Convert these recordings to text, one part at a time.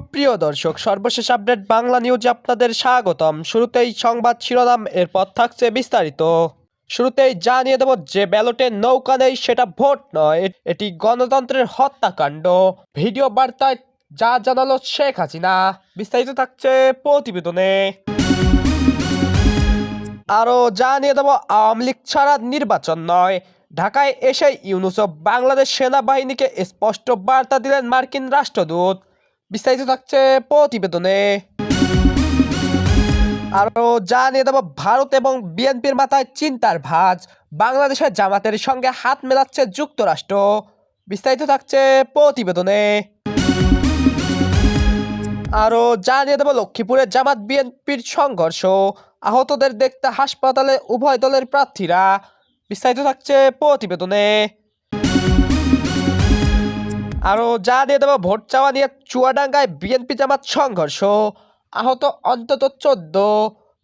সুপ্রিয় দর্শক, সর্বশেষ আপডেট বাংলা নিউজে আপনাদের স্বাগতম। শুরুতেই সংবাদ শিরোনাম, এরপর থাকছে বিস্তারিত। শুরুতেই জানিয়ে দেব যে ব্যালটে নৌকা নেই সেটা ভোট নয়, এটি গণতন্ত্রের হত্যাকাণ্ড। ভিডিও বার্তায় যা জানালো শেখ হাসিনা, বিস্তারিত থাকছে প্রতিবেদনে। আরও জানিয়ে দেব আওয়ামী লীগ ছাড়া নির্বাচন নয়, ঢাকায় এসে ইউনূস বাংলাদেশ সেনাবাহিনীকে স্পষ্ট বার্তা দিলেন মার্কিন রাষ্ট্রদূত, বিস্তারিত থাকছে প্রতিবেদনে। আরও জানিয়ে দেব ভারত এবং বিএনপির মাথায় চিন্তার ভাঁজ, বাংলাদেশের জামাতের সঙ্গে হাত মেলাচ্ছে যুক্তরাষ্ট্র, বিস্তারিত থাকছে প্রতিবেদনে। আরও জানিয়ে দেব লক্ষ্মীপুরে জামাত বিএনপির সংঘর্ষ, আহতদের দেখতে হাসপাতালে উভয় দলের প্রার্থীরা, বিস্তারিত থাকছে প্রতিবেদনে। আরও জানিয়ে দেব ভোট চাওয়া নিয়ে চুয়াডাঙ্গায় বিএনপি জামাত সংঘর্ষ, আহত অন্তত 14,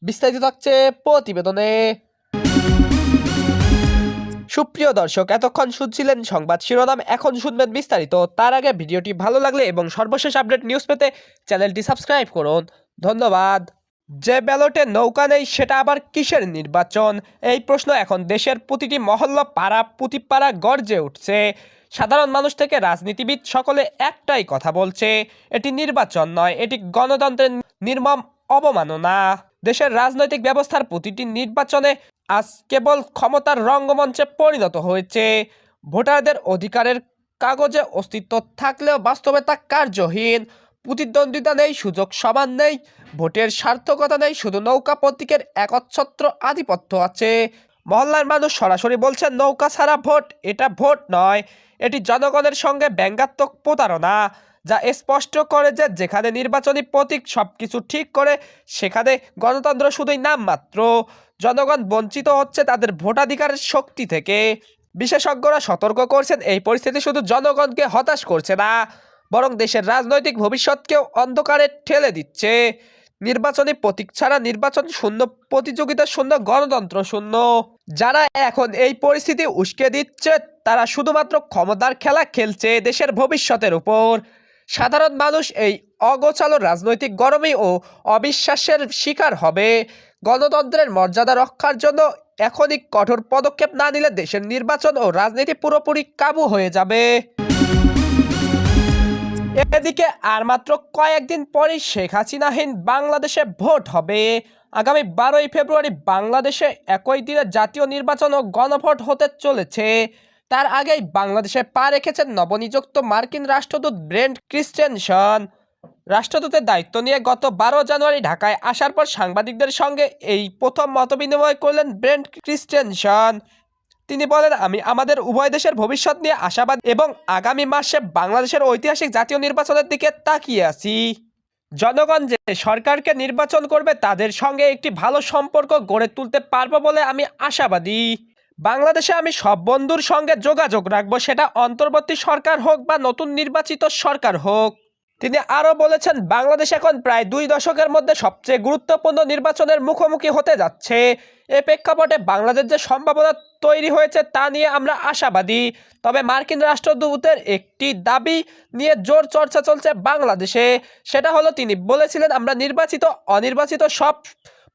বিস্তারিত থাকছে প্রতিবেদনে। সুপ্রিয় দর্শক, এতক্ষণ শুনছিলেন সংবাদ শিরোনাম, এখন শুনবেন বিস্তারিত। তার আগে ভিডিওটি ভালো লাগলে এবং সর্বশেষ আপডেট নিউজ পেতে চ্যানেলটি সাবস্ক্রাইব করুন, ধন্যবাদ। যে ব্যালটে নৌকা নেই সেটা আবার কিসের নির্বাচন? এই প্রশ্ন এখন দেশের প্রতিটি মহল্লা, পাড়া প্রতিপাড়া গর্জে উঠছে। সাধারণ মানুষ থেকে রাজনীতিবিদ সকলে একটাই কথা বলছে, এটি নির্বাচন নয়, এটি গণতন্ত্রের নির্মম অবমাননা। দেশের রাজনৈতিক ব্যবস্থার প্রতিটি নির্বাচনে আজ কেবল ক্ষমতার রঙ্গমঞ্চে পরিণত হয়েছে। ভোটারদের অধিকারের কাগজে অস্তিত্ব থাকলেও বাস্তবে তা কার্যহীন। প্রতিদ্বন্দ্বিতা নেই, সুযোগ সমান নেই, ভোটের সার্থকতা নেই, শুধু নৌকা প্রতীকের একচ্ছত্র আধিপত্য আছে। মহল্লার মানুষ সরাসরি বলছেন নৌকা ছাড়া ভোট, এটা ভোট নয়, এটি জনগণের সঙ্গে ব্যঙ্গাত্মক প্রতারণা, যা স্পষ্ট করে যে যেখানে নির্বাচনী প্রতীক সবকিছু ঠিক করে সেখানে গণতন্ত্র শুধুই নামমাত্র। জনগণ বঞ্চিত হচ্ছে তাদের ভোটাধিকারের শক্তি থেকে। বিশেষজ্ঞরা সতর্ক করছেন, এই পরিস্থিতি শুধু জনগণকে হতাশ করছে না, বরং দেশের রাজনৈতিক ভবিষ্যৎকেও অন্ধকারে ঠেলে দিচ্ছে। নির্বাচনী প্রতীক ছাড়া নির্বাচন শূন্য, প্রতিযোগিতা শূন্য, গণতন্ত্র শূন্য। যারা এখন এই পরিস্থিতি উস্কে দিচ্ছে তারা শুধুমাত্র ক্ষমতার খেলা খেলছে দেশের ভবিষ্যতের উপর। সাধারণ মানুষ এই অগোছালো রাজনৈতিক গরমে ও অবিশ্বাসের শিকার হবে। গণতন্ত্রের মর্যাদা রক্ষার জন্য এখনই কঠোর পদক্ষেপ না নিলে দেশের নির্বাচন ও রাজনীতি পুরোপুরি কাবু হয়ে যাবে। এদিকে আর মাত্র কয়েকদিন পরেই শেখ হাসিনাহীন বাংলাদেশে ভোট হবে। আগামী 12ই ফেব্রুয়ারি বাংলাদেশে একই দিনে জাতীয় নির্বাচন ও গণভোট হতে চলেছে। তার আগেই বাংলাদেশে পা রেখেছেন নবনিযুক্ত মার্কিন রাষ্ট্রদূত ব্রেন্ট ক্রিস্টেনসন। রাষ্ট্রদূতের দায়িত্ব নিয়ে গত 12 জানুয়ারি ঢাকায় আসার পর সাংবাদিকদের সঙ্গে এই প্রথম মতবিনিময় করলেন ব্রেন্ট ক্রিস্টেনসন। তিনি বলেন, আমি আমাদের উভয় দেশের ভবিষ্যৎ নিয়ে আশাবাদী এবং আগামী মাসে বাংলাদেশের ঐতিহাসিক জাতীয় নির্বাচনের দিকে তাকিয়ে আছি। জনগণ যে সরকারকে নির্বাচন করবে তাদের সঙ্গে একটি ভালো সম্পর্ক গড়ে তুলতে পারবো বলে আমি আশাবাদী। বাংলাদেশে আমি সব বন্ধুর সঙ্গে যোগাযোগ রাখবো, সেটা অন্তর্বর্তী সরকার হোক বা নতুন নির্বাচিত সরকার হোক। তিনি আরও বলেছেন, বাংলাদেশ এখন প্রায় 2 দশকের মধ্যে সবচেয়ে গুরুত্বপূর্ণ নির্বাচনের মুখোমুখি হতে যাচ্ছে। এ প্রেক্ষাপটে বাংলাদেশ যে সম্ভাবনা তৈরি হয়েছে তা নিয়ে আমরা আশাবাদী। তবে মার্কিন রাষ্ট্রদূতের একটি দাবি নিয়ে জোর চর্চা চলছে বাংলাদেশে। সেটা হলো, তিনি বলেছিলেন, আমরা নির্বাচিত অনির্বাচিত সব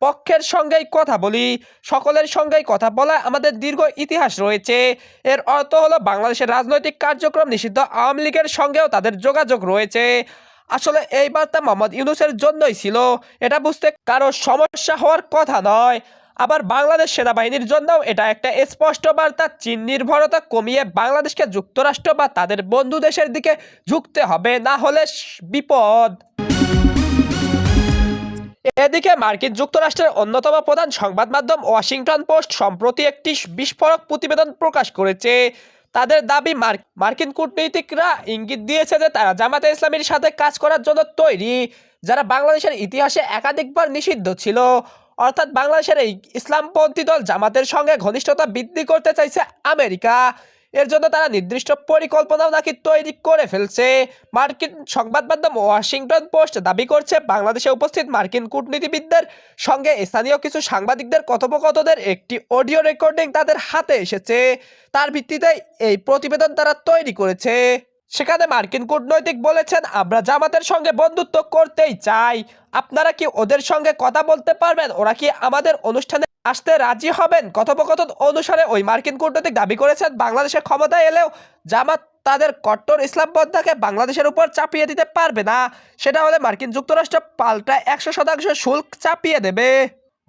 পক্ষের সঙ্গেই কথা বলি, সকলের সঙ্গেই কথা বলা আমাদের দীর্ঘ ইতিহাস রয়েছে। এর অর্থ হলো বাংলাদেশের রাজনৈতিক কার্যক্রম নিষিদ্ধ আওয়ামী লীগের সঙ্গেও তাদের যোগাযোগ রয়েছে। আসলে এই বার্তা মোহাম্মদ ইউনূসের জন্যই ছিল, এটা বুঝতে কারো সমস্যা হওয়ার কথা নয়। আবার বাংলাদেশ সেনাবাহিনীর জন্যও এটা একটা স্পষ্ট বার্তা, চীন নির্ভরতা কমিয়ে বাংলাদেশকে যুক্তরাষ্ট্র বা তাদের বন্ধু দেশের দিকে ঝুঁকতে হবে, না হলে বিপদ। এদিকে মার্কিন যুক্তরাষ্ট্রের অন্যতম প্রধান সংবাদ মাধ্যম ওয়াশিংটন পোস্ট সম্প্রতি একটি বিস্ফোরক প্রতিবেদন প্রকাশ করেছে। তাদের দাবি, মার্কিন কূটনীতিকরা ইঙ্গিত দিয়েছে যে তারা জামাতে ইসলামীর সাথে কাজ করার জন্য তৈরি, যারা বাংলাদেশের ইতিহাসে একাধিকবার নিষিদ্ধ ছিল। অর্থাৎ বাংলাদেশের এই ইসলামপন্থী দল জামাতের সঙ্গে ঘনিষ্ঠতা বৃদ্ধি করতে চাইছে আমেরিকা। এর জন্য তারা নির্দিষ্ট পরিকল্পনাও নাকি তৈরি করে ফেলছে। মার্কিন সংবাদ মাধ্যম ওয়াশিংটন পোস্ট দাবি করছে, বাংলাদেশে উপস্থিত মার্কিন কূটনীতিবিদদের সঙ্গে স্থানীয় কিছু সাংবাদিকদের কথোপকথনের একটি অডিও রেকর্ডিং তাদের হাতে এসেছে। তার ভিত্তিতে এই প্রতিবেদন তারা তৈরি করেছে। সেখানে মার্কিন কূটনৈতিক বলেছেন, আমরা জামাতের সঙ্গে বন্ধুত্ব করতেই চাই, আপনারা কি ওদের সঙ্গে কথা বলতে পারবেন, ওরা কি আমাদের অনুষ্ঠানে আসতে রাজি হবেন। কথোপকথন অনুসারে ওই মার্কিন কূটনৈতিক দাবি করেছেন, বাংলাদেশের ক্ষমতায় এলেও জামাত তাদের কট্টর ইসলামপন্থাকে বাংলাদেশের উপর চাপিয়ে দিতে পারবে না, সেটা হলে মার্কিন যুক্তরাষ্ট্র পাল্টা 100% শুল্ক চাপিয়ে দেবে।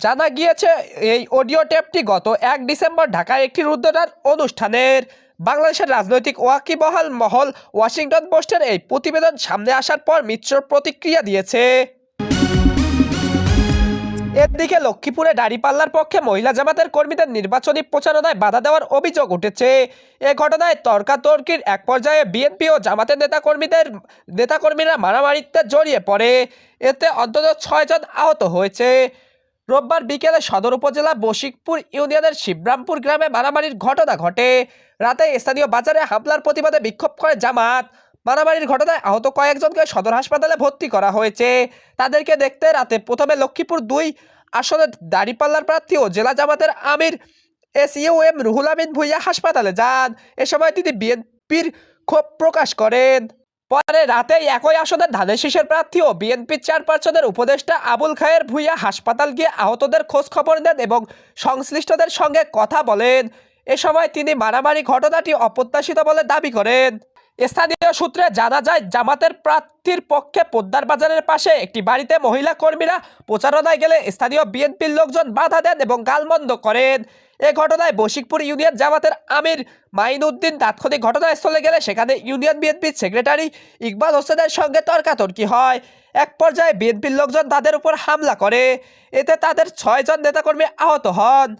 জানা গিয়েছে এই অডিও টেপটি গত 1 ডিসেম্বর ঢাকায় একটি রুদ্ধদ্বার অনুষ্ঠানের। বাংলাদেশের রাজনৈতিক ওয়াকিবহাল মহল ওয়াশিংটন পোস্টের এই প্রতিবেদন সামনে আসার পর মিশ্র প্রতিক্রিয়া দিয়েছে। এদিকে লক্ষ্মীপুরে দাঁড়িপাল্লার পক্ষে মহিলা জামাতের কর্মীদের নির্বাচনী প্রচারণায় বাধা দেওয়ার অভিযোগ উঠেছে। এ ঘটনায় তর্কাতর্কির এক পর্যায়ে বিএনপি ও জামাতের নেতাকর্মীরা মারামারিতে জড়িয়ে পড়ে। এতে অন্তত 6 জন আহত হয়েছে। রোববার বিকেলে সদর উপজেলা বশিকপুর ইউনিয়নের শিবরামপুর গ্রামে মারামারির ঘটনা ঘটে। রাতে স্থানীয় বাজারে হামলার প্রতিবাদে বিক্ষোভ করে জামাত। মারামারির ঘটনায় আহত কয়েকজনকে সদর হাসপাতালে ভর্তি করা হয়েছে। তাদেরকে দেখতে রাতে প্রথমে লক্ষ্মীপুর 2 আসলে দাঁড়িপাল্লার প্রার্থী ও জেলা জামাতের আমির SUM রুহুল আমিন ভূঁইয়া হাসপাতালে যান। এ সময় তিনি বিএনপির ক্ষোভ প্রকাশ করেন। পরে রাতেই একই আসনের ধানের শীষের প্রার্থী ও বিএনপির চেয়ারপারসনের উপদেষ্টা আবুল খায়ের ভূঁইয়া হাসপাতাল গিয়ে আহতদের খোঁজ খবর নেন এবং সংশ্লিষ্টদের সঙ্গে কথা বলেন। এ সময় তিনি মারামারি ঘটনাটি অপ্রত্যাশিত বলে দাবি করেন। স্থানীয় সূত্রে জানা যায়, জামাতের প্রার্থীর পক্ষে পোদ্দার বাজারের পাশে একটি বাড়িতে মহিলা কর্মীরা প্রচারণায় গেলে স্থানীয় বিএনপির লোকজন বাধা দেন এবং গালমন্দ করেন। এ ঘটনায় বশিকপুর ইউনিয়ন জামাতের আমির মাইনউদ্দিন তাৎক্ষণিক ঘটনাস্থলে গেলে সেখানে ইউনিয়ন বিএনপির সেক্রেটারি ইকবাল হোসেনের সঙ্গে তর্কাতর্কি হয়। এক পর্যায়ে বিএনপির লোকজন তাদের উপর হামলা করে। এতে তাদের 6 জন নেতাকর্মী আহত হন।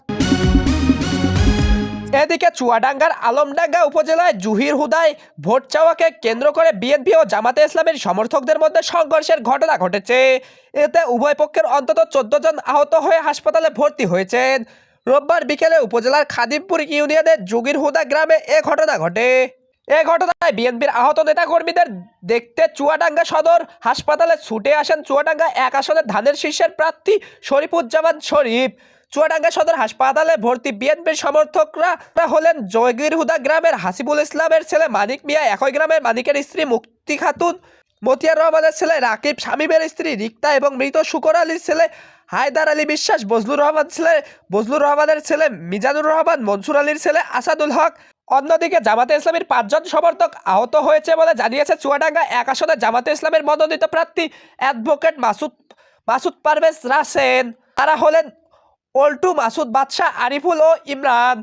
এদিকে চুয়াডাঙ্গার আলমডাঙ্গা উপজেলায় জহির হুদায় ভোট চাওয়াকে কেন্দ্র করে বিএনপি ও জামাতে ইসলামের সমর্থকদের মধ্যে সংঘর্ষের ঘটনা ঘটেছে। এতে উভয় পক্ষের অন্তত 14 জন আহত হয়ে হাসপাতালে ভর্তি হয়েছেন। রোববার বিকেলে উপজেলার খাদিমপুর ইউনিয়নের জুগির হুদা গ্রামে এ ঘটনা ঘটে। এ ঘটনায় বিএনপির আহত নেতাকর্মীদের দেখতে চুয়াডাঙ্গা সদর হাসপাতালে ছুটে আসেন চুয়াডাঙ্গা 1 আসনের ধানের শীর্ষের প্রার্থী শরীফুজ্জামান শরীফ। চুয়াডাঙ্গা সদর হাসপাতালে ভর্তি বিএনপির সমর্থকরা হলেন জয়গির হুদা গ্রামের হাসিবুল ইসলামের ছেলে মানিক মিয়া, একই গ্রামের মানিকের স্ত্রী মুক্তি খাতুন, মতিয়ার রহমানের ছেলে রাকিব, শামীমের স্ত্রী রিক্তা এবং মৃত শুকর আলীর ছেলে হায়দার আলী বিশ্বাস, বজলুর রহমানের ছেলে মিজানুর রহমান, মনসুর আলীর ছেলে আসাদুল হক। অন্যদিকে জামাতে ইসলামের 5 জন সমর্থক আহত হয়েছে বলে জানিয়েছে চুয়াডাঙ্গা 1 আসনে জামাতে ইসলামের মনোনীত প্রার্থী অ্যাডভোকেট মাসুদ পারভেজ রাসেন। তারা হলেন অল্টু, মাসুদ বাদশাহ, আরিফুল ও ইমরান।